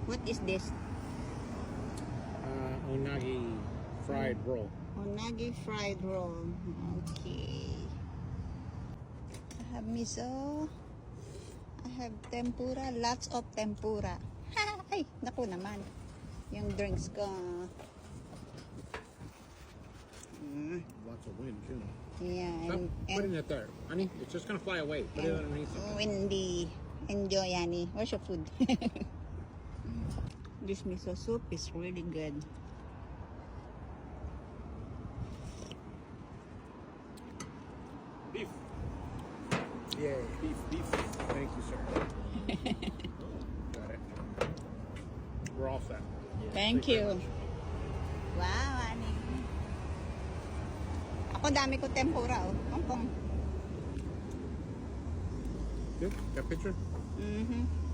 What is this? Unagi fried roll. Unagi fried roll. Okay. I have miso. I have tempura. Lots of tempura. Ay, naku naman. Yung drinks ko. Lots of wind too. Yeah. Stop putting it there. Honey, it's just gonna fly away. Put it underneath it. Windy. Enjoy, Annie. Where's your food? This miso soup is really good. Beef. Yay. Beef. Thank you, sir. Got it. We're all set. Thank you. Wow, Annie. Ako dami ko tempura, oh. Hong Kong. Good. Got a picture? Mm-hmm.